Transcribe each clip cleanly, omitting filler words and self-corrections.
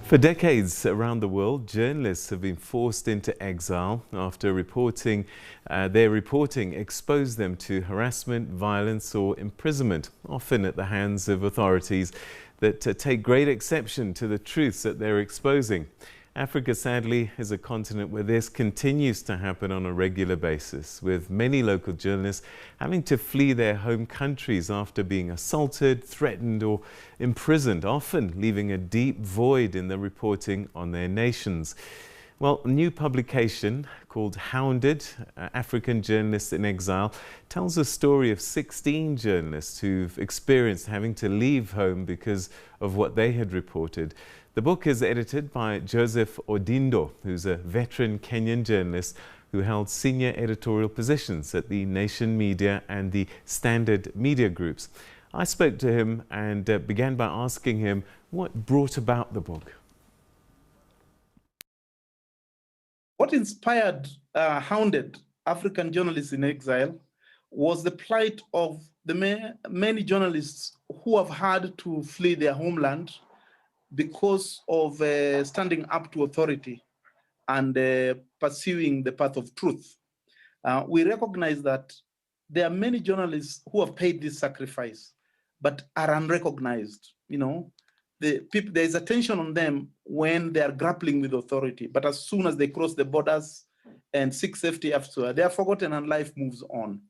For decades around the world, journalists have been forced into exile after their reporting exposed them to harassment, violence or imprisonment, often at the hands of authorities that take great exception to the truths that they're exposing. Africa, sadly, is a continent where this continues to happen on a regular basis, with many local journalists having to flee their home countries after being assaulted, threatened or imprisoned, often leaving a deep void in the reporting on their nations. Well, a new publication called Hounded, African Journalists in Exile, tells a story of 16 journalists who've experienced having to leave home because of what they had reported. The book is edited by Joseph Odindo, who's a veteran Kenyan journalist who held senior editorial positions at the Nation Media and the Standard Media groups. I spoke to him and began by asking him what brought about the book. What inspired Hounded, African Journalists in Exile, was the plight of the many journalists who have had to flee their homeland because of standing up to authority and pursuing the path of truth. We recognize that there are many journalists who have paid this sacrifice, but are unrecognized. You know, there is attention on them when they are grappling with authority, but as soon as they cross the borders and seek safety elsewhere, they are forgotten and life moves on.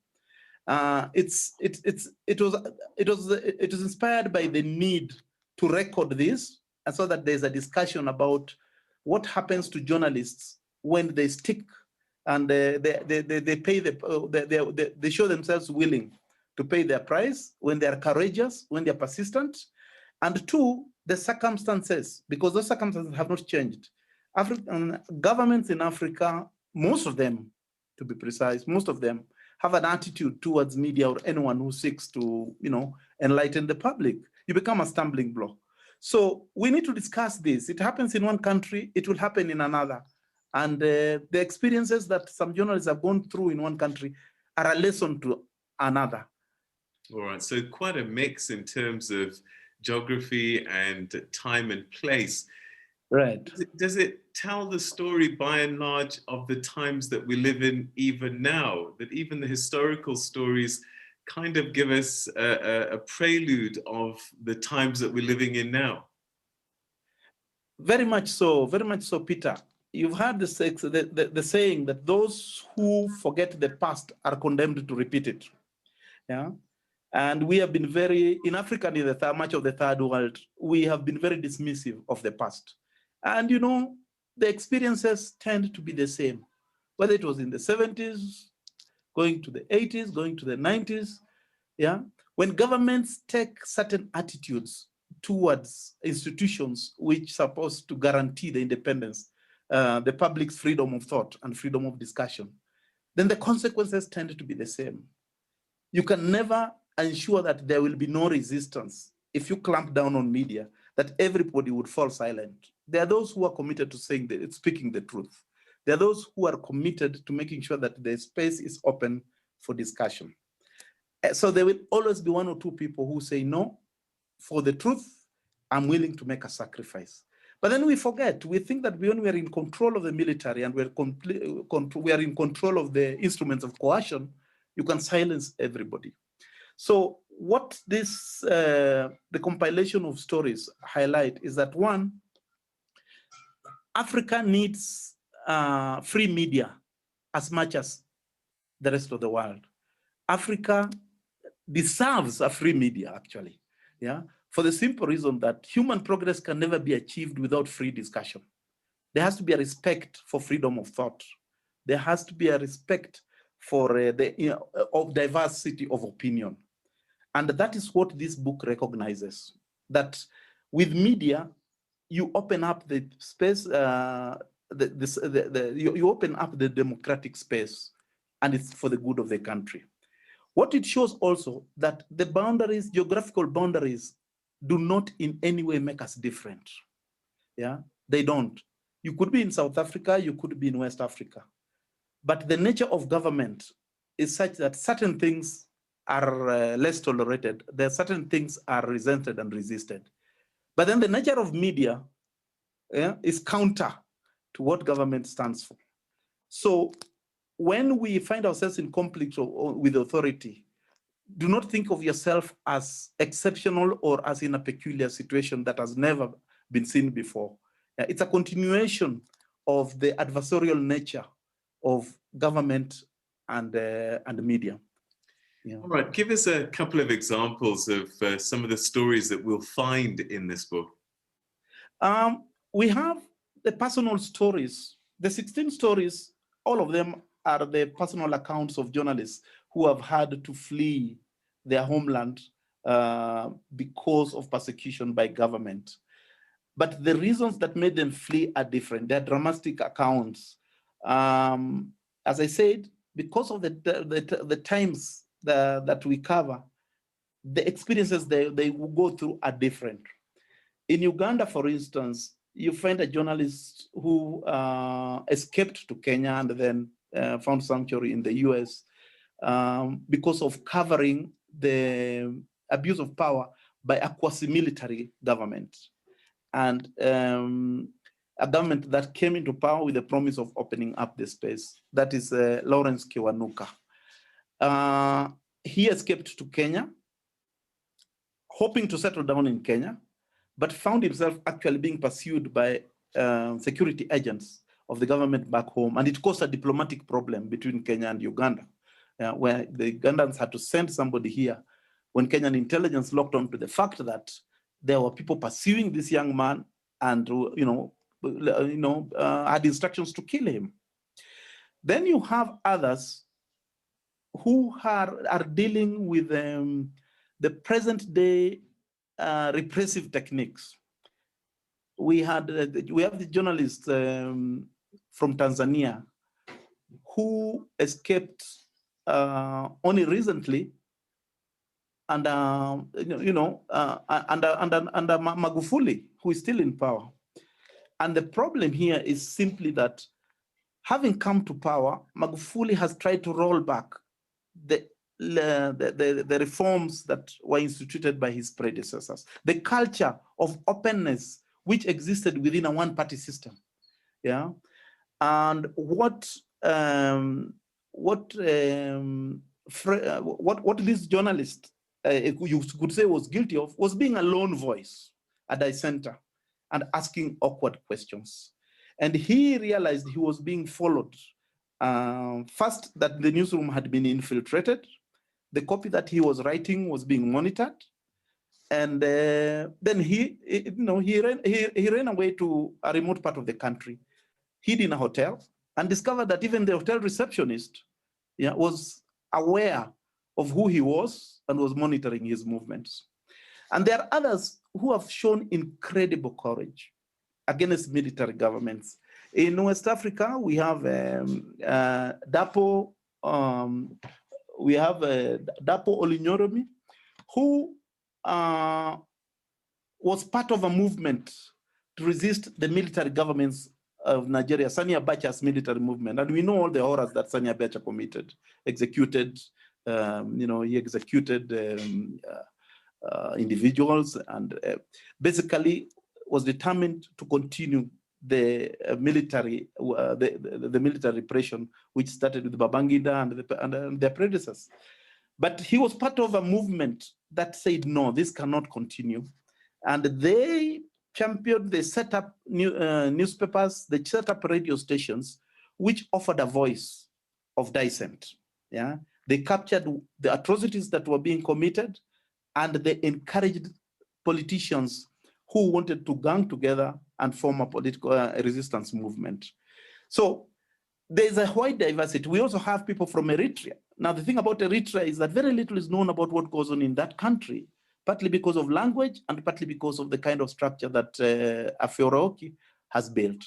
It was inspired by the need to record this, and so that there's a discussion about what happens to journalists when they stick and they show themselves willing to pay their price, when they are courageous, when they are persistent, and two, the circumstances, because those circumstances have not changed. African governments in Africa, most of them, to be precise, most of them have an attitude towards media or anyone who seeks to, enlighten the public. You become a stumbling block. So we need to discuss this. It happens in one country, it will happen in another. And the experiences that some journalists have gone through in one country are a lesson to another. All right, so quite a mix in terms of geography and time and place. Right. Does it tell the story by and large of the times that we live in even now, that even the historical stories kind of give us a prelude of the times that we're living in now? Very much so, Peter. You've heard the saying that those who forget the past are condemned to repeat it. Yeah. And we have been in Africa, in much of the third world, we have been very dismissive of the past. And the experiences tend to be the same, whether it was in the 70s, going to the 80s, going to the 90s. Yeah, when governments take certain attitudes towards institutions which are supposed to guarantee the independence, the public's freedom of thought and freedom of discussion, then the consequences tend to be the same. You can never ensure that there will be no resistance if you clamp down on media, that everybody would fall silent. There are those who are committed to speaking the truth. There are those who are committed to making sure that the space is open for discussion. So there will always be one or two people who say, no, for the truth, I'm willing to make a sacrifice. But then we forget, we think that when we are in control of the military and we are in control of the instruments of coercion, you can silence everybody. So what the compilation of stories highlight is that, one, Africa needs free media as much as the rest of the world. Africa deserves a free media, actually, yeah, for the simple reason that human progress can never be achieved without free discussion. There has to be a respect for freedom of thought. There has to be a respect for of diversity of opinion. And that is what this book recognizes, that with media, you open up the space, you open up the democratic space, and it's for the good of the country. What it shows also that the boundaries, geographical boundaries, do not in any way make us different. Yeah, they don't. You could be in South Africa, you could be in West Africa. But the nature of government is such that certain things are less tolerated. There are certain things are resented and resisted. But then the nature of media is counter to what government stands for. So when we find ourselves in conflict with authority, do not think of yourself as exceptional or as in a peculiar situation that has never been seen before. It's a continuation of the adversarial nature of government and media. Yeah. All right, give us a couple of examples of some of the stories that we'll find in this book. We have the personal stories. The 16 stories, all of them are the personal accounts of journalists who have had to flee their homeland because of persecution by government. But the reasons that made them flee are different. They're dramatic accounts. As I said, because of the times that we cover, the experiences they will go through are different. In Uganda, for instance, you find a journalist who escaped to Kenya and then found sanctuary in the US because of covering the abuse of power by a quasi-military government. And a government that came into power with the promise of opening up the space. That is Lawrence Kiwanuka. He escaped to Kenya, hoping to settle down in Kenya, but found himself actually being pursued by security agents of the government back home. And it caused a diplomatic problem between Kenya and Uganda, where the Ugandans had to send somebody here when Kenyan intelligence locked on to the fact that there were people pursuing this young man and had instructions to kill him. Then you have others who are dealing with the present day repressive techniques. We have the journalist from Tanzania who escaped only recently under Magufuli, who is still in power. And the problem here is simply that having come to power, Magufuli has tried to roll back the reforms that were instituted by his predecessors, the culture of openness which existed within a one-party system. Yeah, and what this journalist you could say was guilty of was being a lone voice, a dissenter, and asking awkward questions. And he realized he was being followed. First, that the newsroom had been infiltrated. The copy that he was writing was being monitored. And then he ran away to a remote part of the country, hid in a hotel, and discovered that even the hotel receptionist was aware of who he was and was monitoring his movements. And there are others who have shown incredible courage against military governments. In West Africa, we have Dapo Olinyoromi, who was part of a movement to resist the military governments of Nigeria, Sani Abacha's military movement. And we know all the horrors that Sani Abacha committed, executed, he executed individuals and basically was determined to continue the military repression, which started with Babangida and their predecessors. But he was part of a movement that said, no, this cannot continue. And they championed, they set up newspapers, they set up radio stations, which offered a voice of dissent. Yeah, they captured the atrocities that were being committed, and they encouraged politicians who wanted to gang together and form a political resistance movement. So there's a wide diversity. We also have people from Eritrea. Now, the thing about Eritrea is that very little is known about what goes on in that country, partly because of language and partly because of the kind of structure that Afeoraoki has built.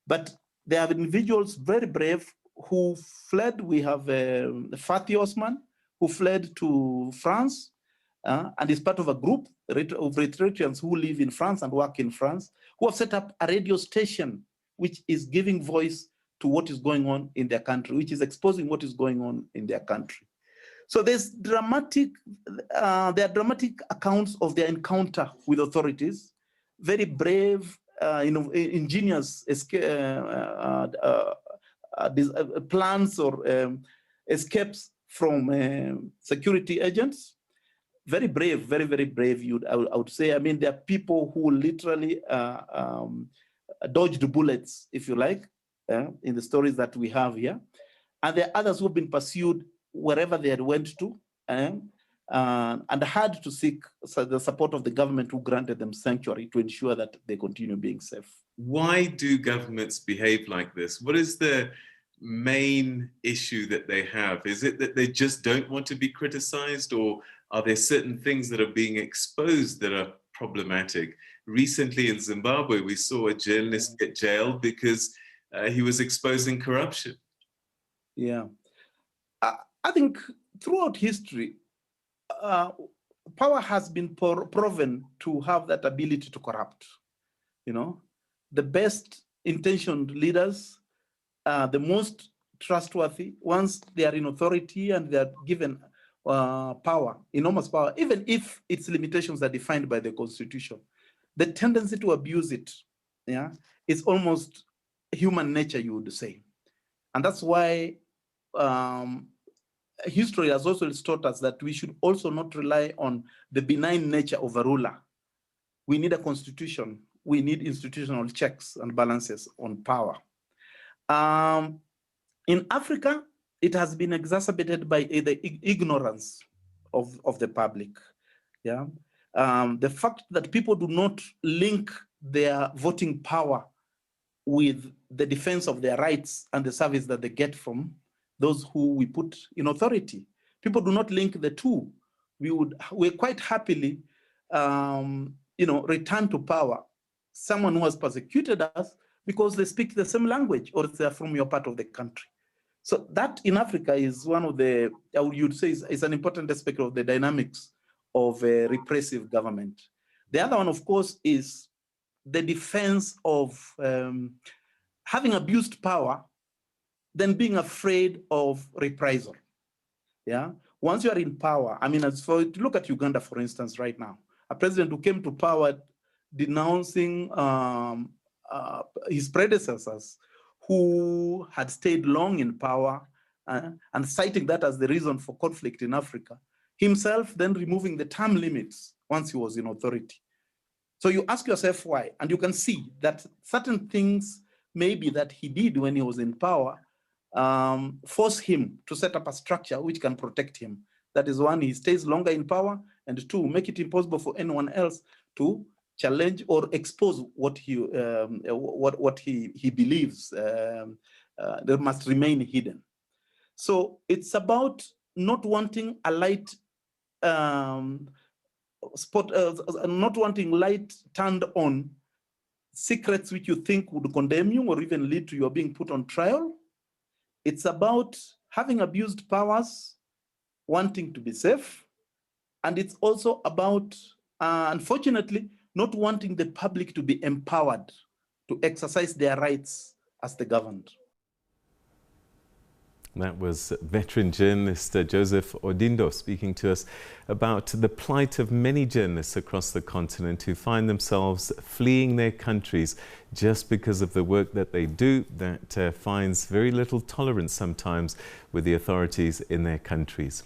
But there are individuals very brave who fled. We have Fatih Osman, who fled to France, and is part of a group of Eritreans who live in France and work in France, who have set up a radio station which is giving voice to what is going on in their country, which is exposing what is going on in their country. So there are dramatic accounts of their encounter with authorities, very brave ingenious plans or escapes from security agents. Very brave, very, very brave, I would say. I mean, there are people who literally dodged bullets, if you like, in the stories that we have here. And there are others who have been pursued wherever they had went to, and had to seek the support of the government, who granted them sanctuary to ensure that they continue being safe. Why do governments behave like this? What is the main issue that they have? Is it that they just don't want to be criticized, or are there certain things that are being exposed that are problematic? Recently in Zimbabwe, we saw a journalist get jailed because he was exposing corruption. Yeah. I think throughout history, power has been proven to have that ability to corrupt. You know, the best intentioned leaders, the most trustworthy, once they are in authority and they are given power, enormous power, even if its limitations are defined by the Constitution, the tendency to abuse it, yeah, is almost human nature, you would say. And that's why history has also taught us that we should also not rely on the benign nature of a ruler. We need a constitution. We need institutional checks and balances on power. In Africa, it has been exacerbated by the ignorance of the public. Yeah, the fact that people do not link their voting power with the defense of their rights and the service that they get from those who we put in authority. People do not link the two. We quite happily, return to power someone who has persecuted us because they speak the same language or they are from your part of the country. So that in Africa is one of the, you'd say, is an important aspect of the dynamics of a repressive government. The other one, of course, is the defense of having abused power, then being afraid of reprisal. Yeah. Once you are in power, I mean, look at Uganda, for instance, right now, a president who came to power denouncing his predecessors who had stayed long in power and citing that as the reason for conflict in Africa, himself then removing the term limits once he was in authority. So you ask yourself why, and you can see that certain things maybe that he did when he was in power force him to set up a structure which can protect him. That is one, he stays longer in power, and two, make it impossible for anyone else to challenge or expose what he believes that must remain hidden. So it's about not wanting a light not wanting light turned on secrets which you think would condemn you or even lead to your being put on trial. It's about having abused powers, wanting to be safe. And it's also about, unfortunately, not wanting the public to be empowered to exercise their rights as the governed. That was veteran journalist Joseph Odindo speaking to us about the plight of many journalists across the continent who find themselves fleeing their countries just because of the work that they do that finds very little tolerance sometimes with the authorities in their countries.